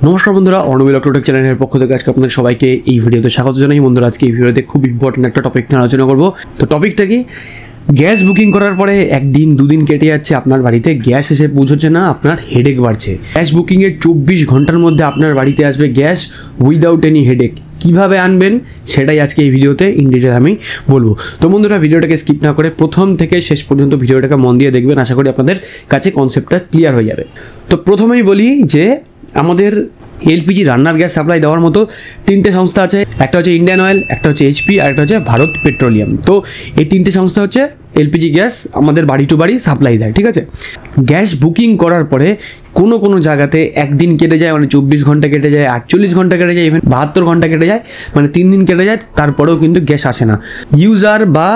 নমস্কার বন্ধুরা, অর্ণব ইলেকট্রোটেক চ্যানেলের পক্ষ থেকে আজকে আপনাদের সবাইকে এই ভিডিওতে স্বাগত জানাই। বন্ধুরা, আজকে এই ভিডিওতে খুব ইম্পর্টেন্ট একটা টপিক নিয়ে আলোচনা করব। তো টপিকটা কি, গ্যাস বুকিং করার পরে একদিন দুদিন কেটে যাচ্ছে, আপনার বাড়িতে গ্যাস এসে পৌঁছচ্ছে না, আপনার হেডেক বাড়ছে। গ্যাস বুকিংয়ের 24 ঘন্টার মধ্যে আপনার বাড়িতে আসবে গ্যাস উইদাউট এনি হেডেক। কীভাবে আনবেন সেটাই আজকে এই ভিডিওতে ইন ডিটেল আমি বলবো। তো বন্ধুরা, ভিডিওটাকে স্কিপ না করে প্রথম থেকে শেষ পর্যন্ত ভিডিওটাকে মন দিয়ে দেখবেন। আশা করি আপনাদের কাছে কনসেপ্টটা ক্লিয়ার হয়ে যাবে। তো প্রথমেই বলি যে আমাদের এলপিজি রান্নার গ্যাস সাপ্লাই দেওয়ার মতো তিনটে সংস্থা আছে। একটা হচ্ছে ইন্ডিয়ান অয়েল, একটা হচ্ছে এইচপি, আর একটা হচ্ছে ভারত পেট্রোলিয়াম। তো এই তিনটে সংস্থা হচ্ছে এলপিজি গ্যাস আমাদের বাড়ি টু বাড়ি সাপ্লাই দেয়, ঠিক আছে। গ্যাস বুকিং করার পরে কোনো জায়গাতে একদিন কেটে যায়, মানে 24 ঘন্টা কেটে যায়, 48 ঘন্টা কেটে যায়, ইভেন 72 ঘন্টা কেটে যায়, মানে 3 দিন কেটে যায়, তারপরেও কিন্তু গ্যাস আসে না। ইউজার বা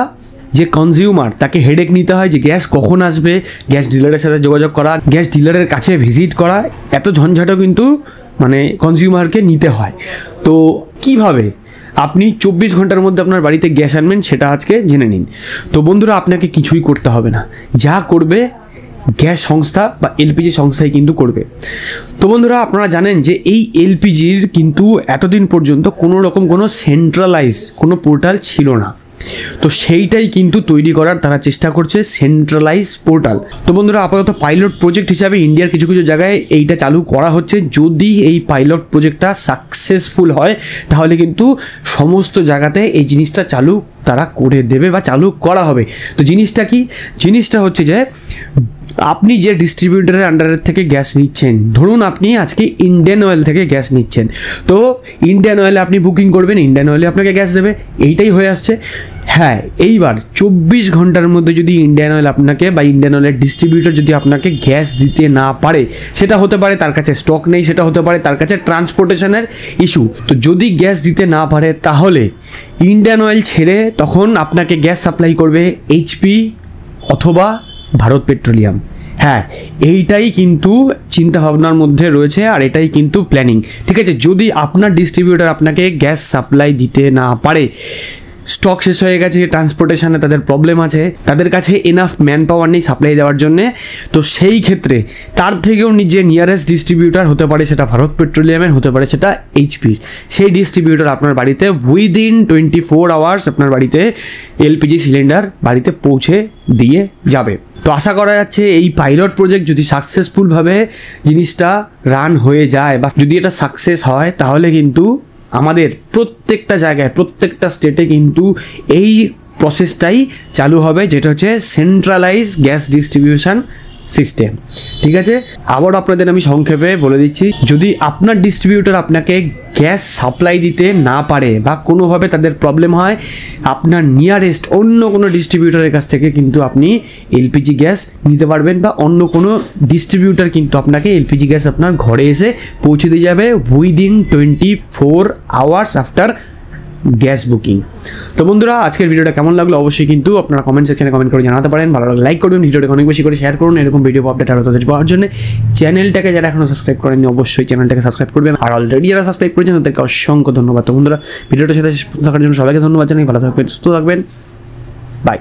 যে কনজিউমার, তাকে হেডেক নিতে হয় যে গ্যাস কখন আসবে, গ্যাস ডিলারের সাথে যোগাযোগ করা, গ্যাস ডিলারের কাছে ভিজিট করা, এত ঝঞ্ঝাটও কিন্তু মানে কনজিউমারকে নিতে হয়। তো কিভাবে আপনি 24 ঘন্টার মধ্যে আপনার বাড়িতে গ্যাস আনবেন সেটা আজকে জেনে নিন। তো বন্ধুরা, আপনাকে কিছুই করতে হবে না, যা করবে গ্যাস সংস্থা বা এলপিজি সংস্থাই কিন্তু করবে। তো বন্ধুরা, আপনারা জানেন যে এই এলপিজির কিন্তু এতদিন পর্যন্ত কোনো রকম কোনো সেন্ট্রালাইজ কোনো পোর্টাল ছিল না। তো সেইটাই কিন্তু তৈরি করার তারা চেষ্টা করছে, সেন্ট্রালাইজ পোর্টাল। তো বন্ধুরা, আপাতত পাইলট প্রজেক্ট হিসাবে ইন্ডিয়ার কিছু জায়গায় এইটা চালু করা হচ্ছে। যদি এই পাইলট প্রজেক্টটা সাকসেসফুল হয় তাহলে কিন্তু সমস্ত জায়গাতে এই জিনিসটা চালু তারা করে দেবে বা চালু করা হবে। তো জিনিসটা কি, জিনিসটা হচ্ছে যে আপনি যে ডিস্ট্রিবিউটারের আন্ডারের থেকে গ্যাস নিচ্ছেন, ধরুন আপনি আজকে ইন্ডিয়ান অয়েল থেকে গ্যাস নিচ্ছেন, তো ইন্ডিয়ান অয়েলে আপনি বুকিং করবেন, ইন্ডিয়ান অয়েলে আপনাকে গ্যাস দেবে, এইটাই হয়ে আসছে। হ্যাঁ, এইবার 24 ঘন্টার মধ্যে যদি ইন্ডিয়ান অয়েল আপনাকে বা ইন্ডিয়ান অয়েলের ডিস্ট্রিবিউটর যদি আপনাকে গ্যাস দিতে না পারে, সেটা হতে পারে তার কাছে স্টক নেই, সেটা হতে পারে তার কাছে ট্রান্সপোর্টেশনের ইস্যু। তো যদি গ্যাস দিতে না পারে তাহলে ইন্ডিয়ান অয়েল ছেড়ে তখন আপনাকে গ্যাস সাপ্লাই করবে এইচপি অথবা ভারত পেট্রোলিয়াম। হ্যাঁ, এইটাই কিন্তু চিন্তাভাবনার মধ্যে রয়েছে, আর এটাই কিন্তু প্ল্যানিং, ঠিক আছে। যদি আপনার ডিস্ট্রিবিউটর আপনাকে গ্যাস সাপ্লাই দিতে না পারে, স্টক শেষ হয়ে গেছে, ট্রান্সপোর্টেশনে তাদের প্রবলেম আছে, তাদের কাছে এনাফ ম্যান পাওয়ার নেই সাপ্লাই দেওয়ার জন্যে, তো সেই ক্ষেত্রে তার থেকেও যে নিয়ারেস্ট ডিস্ট্রিবিউটর হতে পারে সেটা ভারত পেট্রোলিয়ামের, হতে পারে সেটা এইচপির, সেই ডিস্ট্রিবিউটর আপনার বাড়িতে উইদিন 24 আওয়ার্স আপনার বাড়িতে এলপিজি সিলিন্ডার বাড়িতে পৌঁছে দিয়ে যাবে। তো আশা করা যাচ্ছে এই পাইলট প্রজেক্ট যদি সাকসেসফুলভাবে জিনিসটা রান হয়ে যায় বা যদি এটা সাকসেস হয়, তাহলে কিন্তু আমাদের প্রত্যেকটা জায়গায় প্রত্যেকটা স্টেটে কিন্তু এই প্রসেসটাই চালু হবে, যেটা হচ্ছে সেন্ট্রালাইজ গ্যাস ডিস্ট্রিবিউশন সিস্টেম, ঠিক আছে। আবার আপনাদের আমি সংক্ষেপে বলে দিচ্ছি, যদি আপনার ডিস্ট্রিবিউটর আপনাকে গ্যাস সাপ্লাই দিতে না পারে বা কোনোভাবে তাদের প্রবলেম হয়, আপনার নিয়ারেস্ট অন্য কোনো ডিস্ট্রিবিউটরের কাছ থেকে কিন্তু আপনি এলপিজি গ্যাস নিতে পারবেন, বা অন্য কোনো ডিস্ট্রিবিউটর কিন্তু আপনাকে এলপিজি গ্যাস আপনার ঘরে এসে পৌঁছে দিয়ে যাবে within 24 hours after gas booking. তো বন্ধুরা, আজকের ভিডিওটা কেমন লাগলো অবশ্যই কিন্তু আপনারা কমেন্ট সেকশনে কমেন্ট করে জানাতে পারেন। ভালো লাগলে লাইক করবেন, ভিডিওটাকে অনেক বেশি করে শেয়ার করুন। এরকম ভিডিও আপডেট আরও তাদের পাওয়ার জন্য চ্যানেলটাকে যারা এখনও সাবস্ক্রাইব করেননি অবশ্যই চ্যানেলটাকে সাবস্ক্রাইব করবেন, আর অলরেডি যারা সাবস্ক্রাইব করেছেন তাদেরকে অসংখ্য ধন্যবাদ। তো বন্ধুরা, ভিডিওটার সাথে থাকার জন্য সবাইকে ধন্যবাদ জানাই। ভালো থাকবেন, সুস্থ থাকবেন, বাই।